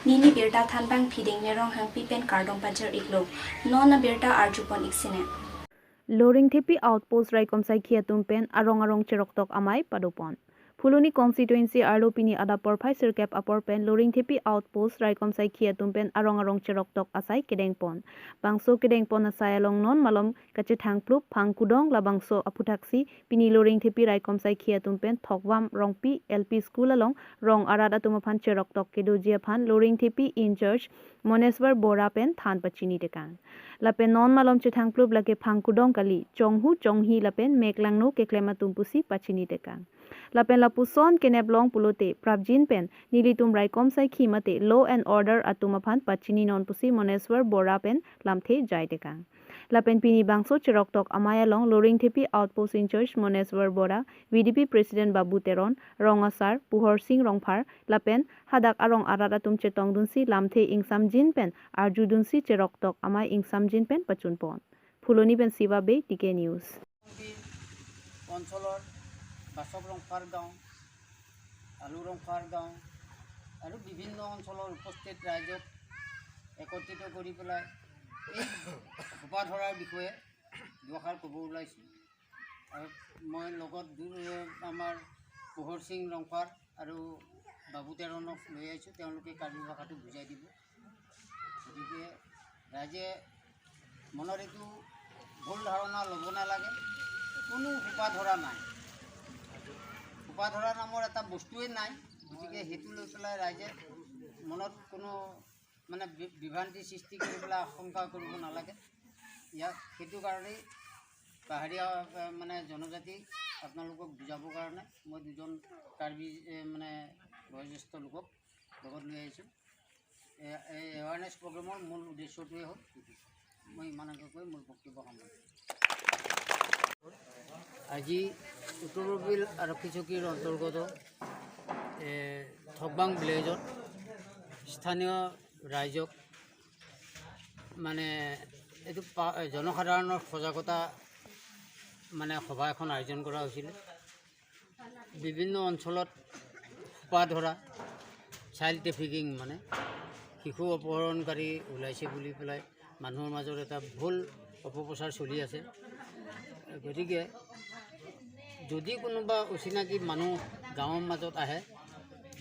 Nili birta thanbang phiding nerong hang pipen kardong pajar iklo. Non na birta arjupon iksine. Loring Thipi Outpost Raikom Saikhia Tumpen Arong Cheroktok Amai Padopon. Fuluni constituency Arlopini Ada Porpai Sirkap Aporpen Loring Thipi Outpost Raikom Saikhia Tumpen Arong Cheroktok Asai Kedengpon. Bangso Kedengpon Asai along non malom kachithang plup phang kudong labangso aputaksi pini Loring Thipi Raikom Saikhia Tumpen Thokwam Rongpi LP School along Rong Arada Tumaphan Cheroktok Kedujia Phan Loring Thipi in Church Moneswar Borapen Than Pachini Dekang. Lapen non malom chithang plup lake phang kudong kali chonghu chonghi lapen meklangno keklema tumpusi pachini dekang lapen lapuson keneblong pulote prabjin pen nilitum raikom sai khimate law and order atumaphan pachini non pusi moneswar bora pen lamthe jai dekang lapen pini bangso cheroktok amaya long loring thipi outpost in church moneswar bora VDP president babu teron rongasar puhor sing rongphar lapen hadak arong arada tumche tongdunsi lamthe ingsam jin pen arjudunsi cheroktok amai ingsam jin pen pachun pon ফুলনি PAN Shiva বে টিকে news অঞ্চলৰ বাছক ৰংফাৰ গাঁও আলু ৰংফাৰ গাঁও আৰু বিভিন্ন অঞ্চলৰ উপস্থিত ৰাইজক একত্ৰিত কৰি পেলাই এই সোপা ধৰাৰ বিষয়ে দুআষাৰ ক'ব ওলাইছোঁ আৰু মই লগত আমাৰ পোহৰ সিং ৰংফাৰ আৰু বাবু তেৰণক লৈ আহিছোঁ তেওঁলোকে কাৰ্বি ভাষাটো বুজাই দিব গতিকে ৰাইজে মনৰ এইটো ভুল ধাৰণা ল'ব নালাগে কোনো সোপা ধৰা নাই সোপা ধৰা নামৰ এটা বস্তুৱেই নাই গতিকে সেইটো লৈ পেলাই ৰাইজে মনত কোনো মানে বিভ্ৰান্তি সৃষ্টি কৰি পেলাই আশংকা কৰিব নালাগে ইয়াক সেইটো কাৰণেই পাহাৰীয়া মানে জনজাতি আপোনালোকক বুজাবৰ কাৰণে মই দুজন কাৰ্বি মানে বয়োজ্যেষ্ঠ লোকক লগত লৈ আহিছোঁ এই এৱাৰনেছ প্ৰগ্ৰেমৰ মূল উদ্দেশ্যটোৱে হ'ল মই ইমানকৈ কৈ মোৰ বক্তব্য সামৰিছোঁ আজি উত্তৰ পূৰ্বিল আৰক্ষী চকীৰ অন্তৰ্গত থকবাং ভিলেজত স্থানীয় ৰাইজক মানে এইটো জনসাধাৰণৰ সজাগতা মানে সভা এখন আয়োজন কৰা হৈছিলে বিভিন্ন অঞ্চলত সোপা ধৰা চাইল্ড ট্ৰেফিকিং মানে শিশু অপহৰণকাৰী ওলাইছে বুলি পেলাই মানুহৰ মাজত এটা ভুল অপপ্ৰচাৰ চলি আছে গতিকে যদি কোনোবা অচিনাকি মানুহ গাঁৱৰ মাজত আহে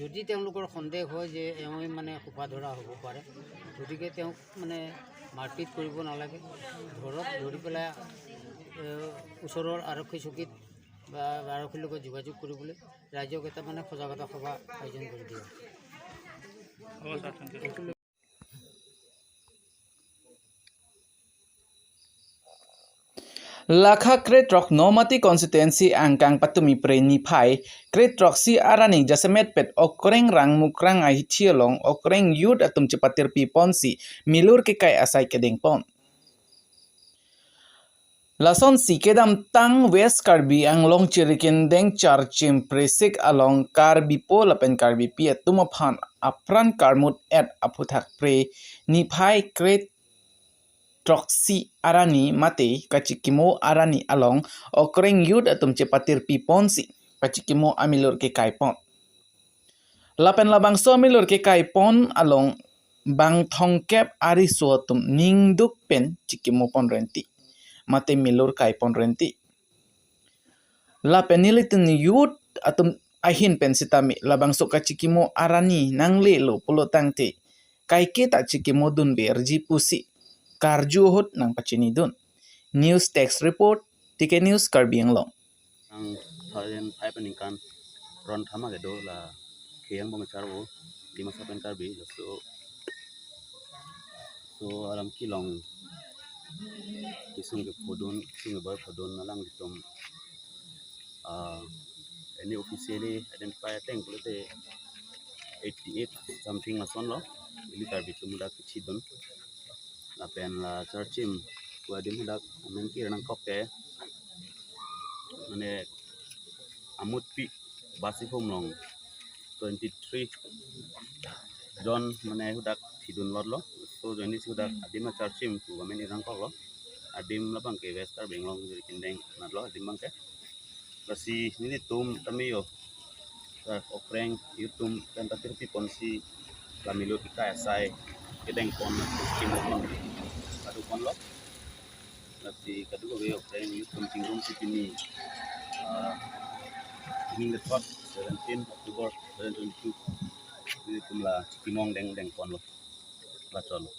যদি তেওঁলোকৰ সন্দেহ হয় যে এওঁই মানে সোপা ধৰা হ'ব পাৰে গতিকে তেওঁক মানে মাৰপিট কৰিব নালাগে ধৰক ধৰি পেলাই ওচৰৰ আৰক্ষী চকীত বা আৰক্ষীৰ লগত যোগাযোগ কৰিবলৈ ৰাইজক এটা মানে সজাগতা সভা আয়োজন কৰি দিয়ে Lakha kretrok nomati konstituensi angkang patumi preni phai kretrok si arani jasemet pet okreng rang mukrang ai chiolong okreng yud atum cepatir pi ponsi milur ke kai asai kedeng pon Lason si kedam tang west karbi anglong chirikin deng char chim presik along karbi po lapen karbi pi atumaphan apran karmut et aputhak pre ni phai kret Troksi arani mate kachikimo arani along okreng yud atum cepatir pi ponsi kachikimo amilur ke kaipon. Lapen labang so amilur ke kaipon along bang thongkep ari suatum ningduk pen cikimo pon renti. Mate milur kaipon renti. Lapen nilitin yud atum ahin pen sitami labang so kachikimo arani nangle lo pulo tangte. Kaike tak cikimo dun berji pusi. Karjuhut nang pachinidun. News Text Report, TK News Karbi Anglong. Ang tharen phai paningkan ron thama ge do la khiyang bom charbo di masa pen Karbi so alam kilong kisung ge podon sung bar podon nalang ditom any officially identify tank kulte 88 something na son lo ili Karbi tumuda kichidon la pen la charchim kuadim hudak amen ki ranang kokke mane amut pi basi homlong 23 John mane hudak thidun lorlo so joni hudak adima charchim ku amen irang koklo adim labang ke wester benglong jeri kindeng nadlo adim bangke basi nini tum tamiyo okreng yutum kan tatir pi ponsi Lamilo tika esai kedeng pon kimon adu pon lo nanti kadu ko yo pre ni kunting room sipini ini lepas 17 Oktober 2022 ini kumla kimong deng deng pon lo la cholo